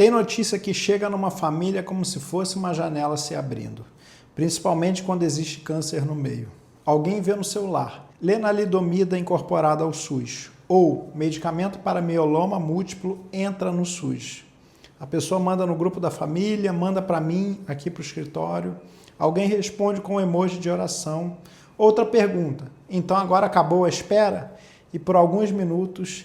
Tem notícia que chega numa família como se fosse uma janela se abrindo, principalmente quando existe câncer no meio. Alguém vê no celular, lenalidomida incorporada ao SUS, ou medicamento para mieloma múltiplo entra no SUS. A pessoa manda no grupo da família, manda para mim, aqui para o escritório, alguém responde com um emoji de oração. Outra pergunta, então agora acabou a espera? E por alguns minutos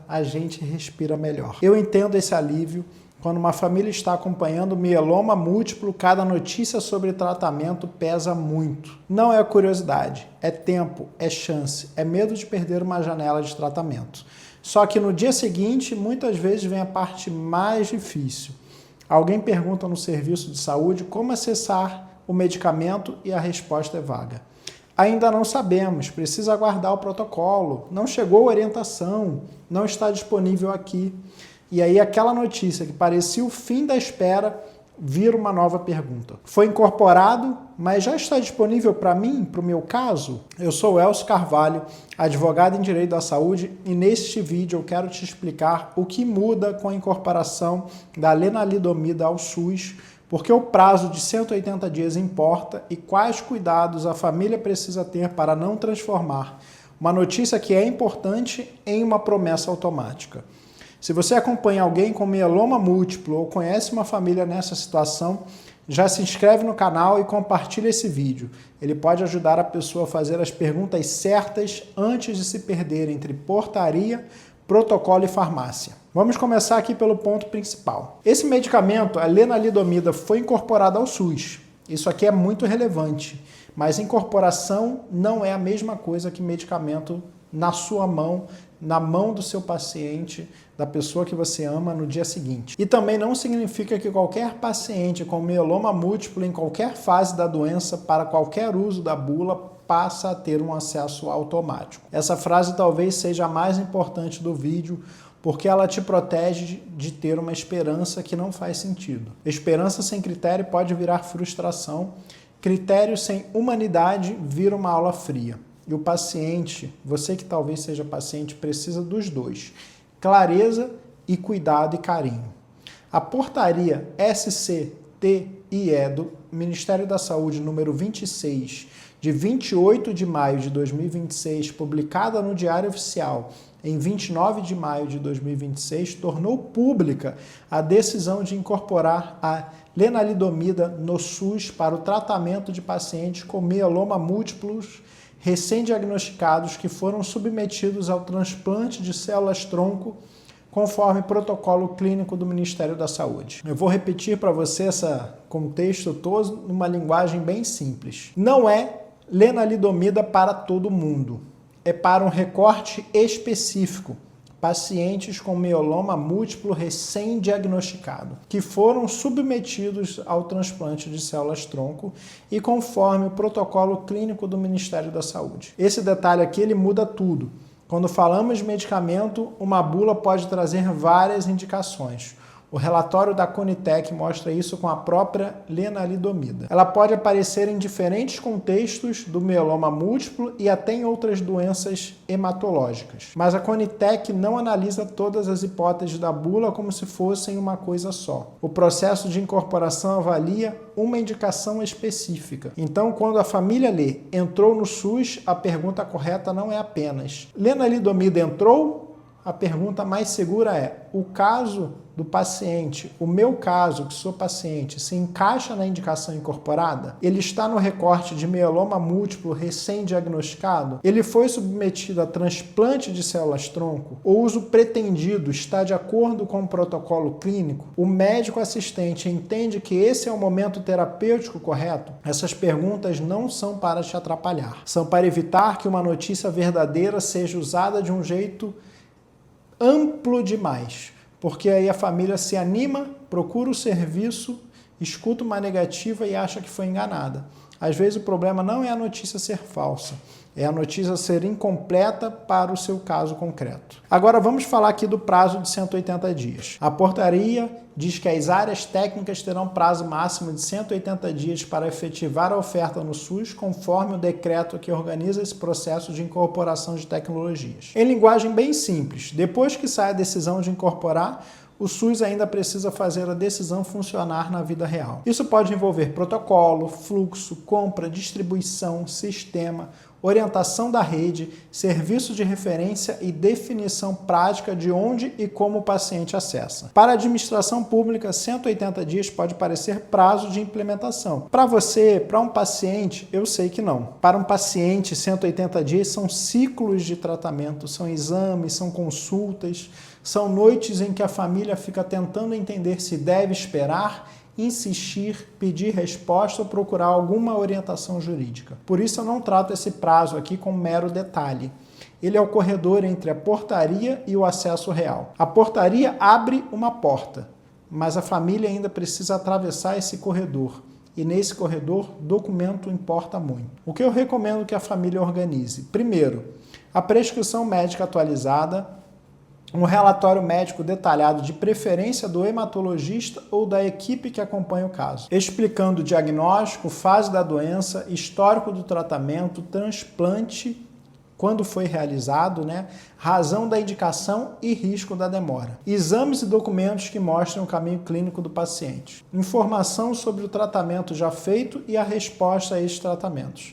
a gente respira melhor. Eu entendo esse alívio quando uma família está acompanhando mieloma múltiplo, cada notícia sobre tratamento pesa muito. Não é curiosidade, é tempo, é chance, é medo de perder uma janela de tratamento. Só que no dia seguinte, muitas vezes vem a parte mais difícil. Alguém pergunta no serviço de saúde como acessar o medicamento e a resposta é vaga. Ainda não sabemos, precisa aguardar o protocolo, não chegou a orientação, não está disponível aqui. E aí aquela notícia que parecia o fim da espera vira uma nova pergunta. Foi incorporado, mas já está disponível para mim, para o meu caso? Eu sou Elcio Carvalho, advogado em Direito da Saúde, e neste vídeo eu quero te explicar o que muda com a incorporação da lenalidomida ao SUS, porque o prazo de 180 dias importa e quais cuidados a família precisa ter para não transformar uma notícia que é importante em uma promessa automática. Se você acompanha alguém com mieloma múltiplo ou conhece uma família nessa situação, já se inscreve no canal e compartilha esse vídeo. Ele pode ajudar a pessoa a fazer as perguntas certas antes de se perder entre portaria, protocolo e farmácia. Vamos começar aqui pelo ponto principal. Esse medicamento, a lenalidomida, foi incorporado ao SUS. Isso aqui é muito relevante, mas incorporação não é a mesma coisa que medicamento na sua mão, na mão do seu paciente, da pessoa que você ama no dia seguinte. E também não significa que qualquer paciente com mieloma múltiplo em qualquer fase da doença, para qualquer uso da bula, passa a ter um acesso automático. Essa frase talvez seja a mais importante do vídeo, porque ela te protege de ter uma esperança que não faz sentido. Esperança sem critério pode virar frustração, critério sem humanidade vira uma aula fria. E o paciente, você que talvez seja paciente, precisa dos dois, clareza e cuidado e carinho. A portaria SCTIE do Ministério da Saúde número 26, de 28 de maio de 2026, publicada no Diário Oficial em 29 de maio de 2026, tornou pública a decisão de incorporar a lenalidomida no SUS para o tratamento de pacientes com mieloma múltiplos recém-diagnosticados que foram submetidos ao transplante de células-tronco conforme protocolo clínico do Ministério da Saúde. Eu vou repetir para você esse contexto todo numa linguagem bem simples. Não é lenalidomida para todo mundo, é para um recorte específico, pacientes com mieloma múltiplo recém-diagnosticado, que foram submetidos ao transplante de células-tronco e conforme o protocolo clínico do Ministério da Saúde. Esse detalhe aqui, ele muda tudo. Quando falamos de medicamento, uma bula pode trazer várias indicações. O relatório da Conitec mostra isso com a própria lenalidomida. Ela pode aparecer em diferentes contextos do mieloma múltiplo e até em outras doenças hematológicas. Mas a Conitec não analisa todas as hipóteses da bula como se fossem uma coisa só. O processo de incorporação avalia uma indicação específica. Então, quando a família lê "entrou no SUS", a pergunta correta não é apenas lenalidomida entrou? A pergunta mais segura é: o caso do paciente, o meu caso, que sou paciente, se encaixa na indicação incorporada? Ele está no recorte de mieloma múltiplo recém-diagnosticado? Ele foi submetido a transplante de células-tronco? O uso pretendido está de acordo com o protocolo clínico? O médico assistente entende que esse é o momento terapêutico correto? Essas perguntas não são para te atrapalhar, são para evitar que uma notícia verdadeira seja usada de um jeito amplo demais, porque aí a família se anima, procura o serviço, escuta uma negativa e acha que foi enganada. Às vezes o problema não é a notícia ser falsa, é a notícia ser incompleta para o seu caso concreto. Agora vamos falar aqui do prazo de 180 dias. A portaria diz que as áreas técnicas terão prazo máximo de 180 dias para efetivar a oferta no SUS, conforme o decreto que organiza esse processo de incorporação de tecnologias. Em linguagem bem simples, depois que sai a decisão de incorporar, o SUS ainda precisa fazer a decisão funcionar na vida real. Isso pode envolver protocolo, fluxo, compra, distribuição, sistema, orientação da rede, serviço de referência e definição prática de onde e como o paciente acessa. Para a administração pública, 180 dias pode parecer prazo de implementação. Para você, para um paciente, eu sei que não. Para um paciente, 180 dias são ciclos de tratamento, são exames, são consultas, são noites em que a família fica tentando entender se deve esperar, insistir, pedir resposta ou procurar alguma orientação jurídica. Por isso eu não trato esse prazo aqui como mero detalhe. Ele é o corredor entre a portaria e o acesso real. A portaria abre uma porta, mas a família ainda precisa atravessar esse corredor. E nesse corredor, documento importa muito. O que eu recomendo que a família organize? Primeiro, a prescrição médica atualizada, um relatório médico detalhado de preferência do hematologista ou da equipe que acompanha o caso, explicando o diagnóstico, fase da doença, histórico do tratamento, transplante, quando foi realizado, razão da indicação e risco da demora. Exames e documentos que mostrem o caminho clínico do paciente. Informação sobre o tratamento já feito e a resposta a esses tratamentos.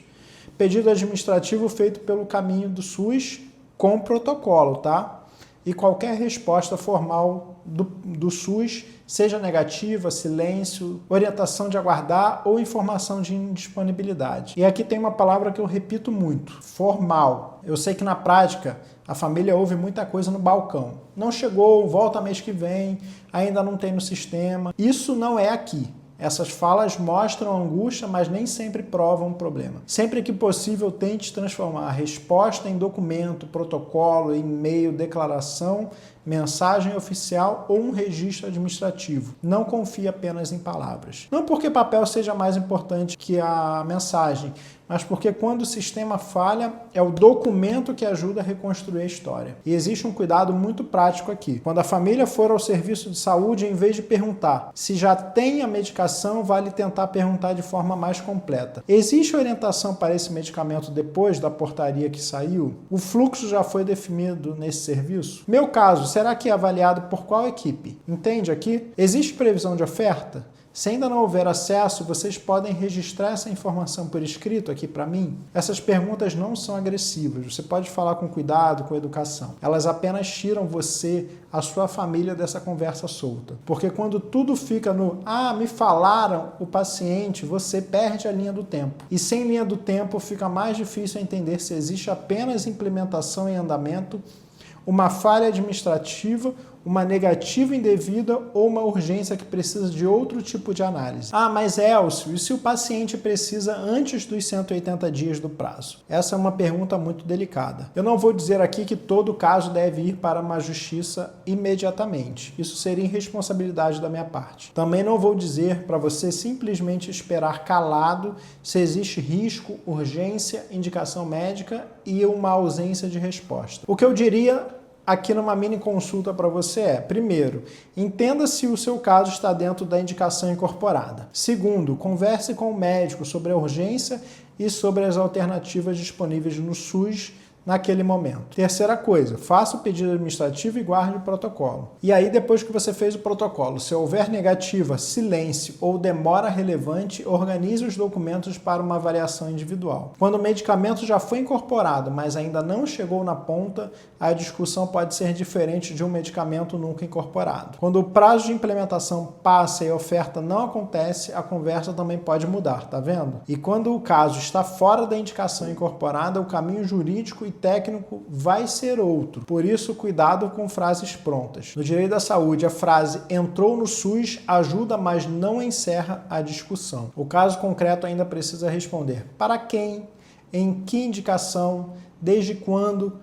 Pedido administrativo feito pelo caminho do SUS com protocolo, tá? E qualquer resposta formal do SUS, seja negativa, silêncio, orientação de aguardar ou informação de indisponibilidade. E aqui tem uma palavra que eu repito muito, formal. Eu sei que na prática a família ouve muita coisa no balcão. Não chegou, volta mês que vem, ainda não tem no sistema. Isso não é aqui. Essas falas mostram angústia, mas nem sempre provam um problema. Sempre que possível, tente transformar a resposta em documento, protocolo, e-mail, declaração, mensagem oficial ou um registro administrativo. Não confie apenas em palavras. Não porque papel seja mais importante que a mensagem, mas porque quando o sistema falha, é o documento que ajuda a reconstruir a história. E existe um cuidado muito prático aqui. Quando a família for ao serviço de saúde, em vez de perguntar se já tem a medicação, vale tentar perguntar de forma mais completa. Existe orientação para esse medicamento depois da portaria que saiu? O fluxo já foi definido nesse serviço? Meu caso, será que é avaliado por qual equipe? Entende aqui? Existe previsão de oferta? Se ainda não houver acesso, vocês podem registrar essa informação por escrito aqui para mim? Essas perguntas não são agressivas, você pode falar com cuidado, com educação. Elas apenas tiram você, a sua família dessa conversa solta. Porque quando tudo fica no me falaram, o paciente, você perde a linha do tempo. E sem linha do tempo fica mais difícil entender se existe apenas implementação em andamento, uma falha administrativa, uma negativa indevida ou uma urgência que precisa de outro tipo de análise. Mas Elcio, e se o paciente precisa antes dos 180 dias do prazo? Essa é uma pergunta muito delicada. Eu não vou dizer aqui que todo caso deve ir para uma justiça imediatamente. Isso seria irresponsabilidade da minha parte. Também não vou dizer para você simplesmente esperar calado se existe risco, urgência, indicação médica e uma ausência de resposta. O que eu diria aqui numa mini consulta para você é, primeiro, entenda se o seu caso está dentro da indicação incorporada. Segundo, converse com o médico sobre a urgência e sobre as alternativas disponíveis no SUS naquele momento. Terceira coisa, faça o pedido administrativo e guarde o protocolo. E aí, depois que você fez o protocolo, se houver negativa, silêncio ou demora relevante, organize os documentos para uma avaliação individual. Quando o medicamento já foi incorporado, mas ainda não chegou na ponta, a discussão pode ser diferente de um medicamento nunca incorporado. Quando o prazo de implementação passa e a oferta não acontece, a conversa também pode mudar, tá vendo? E quando o caso está fora da indicação incorporada, o caminho jurídico e técnico vai ser outro. Por isso, cuidado com frases prontas. No direito da saúde, a frase entrou no SUS ajuda, mas não encerra a discussão. O caso concreto ainda precisa responder para quem, em que indicação, desde quando,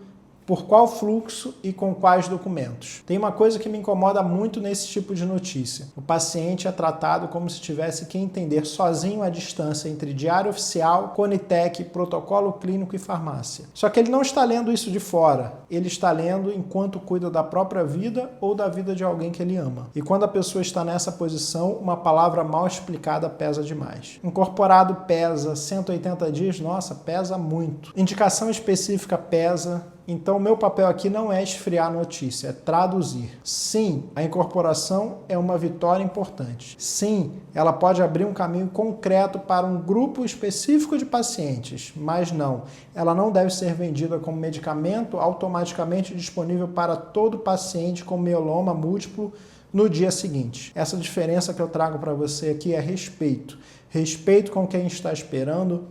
por qual fluxo e com quais documentos. Tem uma coisa que me incomoda muito nesse tipo de notícia. O paciente é tratado como se tivesse que entender sozinho a distância entre diário oficial, Conitec, protocolo clínico e farmácia. Só que ele não está lendo isso de fora. Ele está lendo enquanto cuida da própria vida ou da vida de alguém que ele ama. E quando a pessoa está nessa posição, uma palavra mal explicada pesa demais. Incorporado pesa, 180 dias, nossa, pesa muito. Indicação específica pesa, Então, o meu papel aqui não é esfriar a notícia, é traduzir. Sim, a incorporação é uma vitória importante. Sim, ela pode abrir um caminho concreto para um grupo específico de pacientes, mas não, ela não deve ser vendida como medicamento automaticamente disponível para todo paciente com mieloma múltiplo no dia seguinte. Essa diferença que eu trago para você aqui é respeito. Respeito com quem está esperando,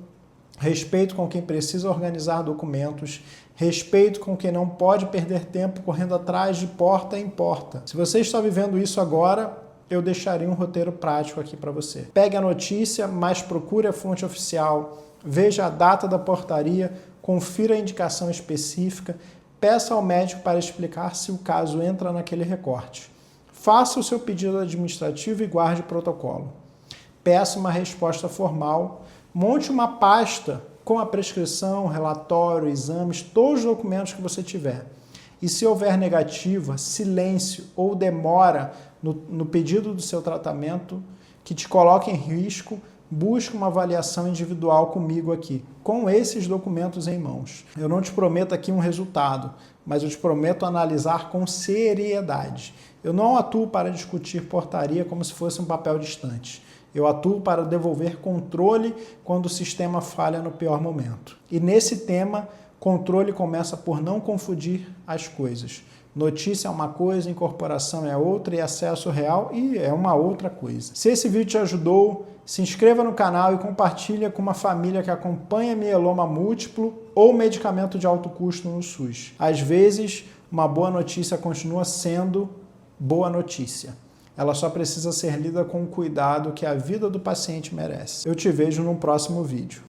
respeito com quem precisa organizar documentos, respeito com quem não pode perder tempo correndo atrás de porta em porta. Se você está vivendo isso agora, eu deixaria um roteiro prático aqui para você. Pegue a notícia, mas procure a fonte oficial, veja a data da portaria, confira a indicação específica, peça ao médico para explicar se o caso entra naquele recorte. Faça o seu pedido administrativo e guarde o protocolo. Peça uma resposta formal, monte uma pasta com a prescrição, relatório, exames, todos os documentos que você tiver. E se houver negativa, silêncio ou demora no pedido do seu tratamento que te coloque em risco, busque uma avaliação individual comigo aqui, com esses documentos em mãos. Eu não te prometo aqui um resultado, mas eu te prometo analisar com seriedade. Eu não atuo para discutir portaria como se fosse um papel distante. Eu atuo para devolver controle quando o sistema falha no pior momento. E nesse tema, controle começa por não confundir as coisas. Notícia é uma coisa, incorporação é outra e acesso real é uma outra coisa. Se esse vídeo te ajudou, se inscreva no canal e compartilha com uma família que acompanha mieloma múltiplo ou medicamento de alto custo no SUS. Às vezes, uma boa notícia continua sendo boa notícia. Ela só precisa ser lida com o cuidado que a vida do paciente merece. Eu te vejo no próximo vídeo.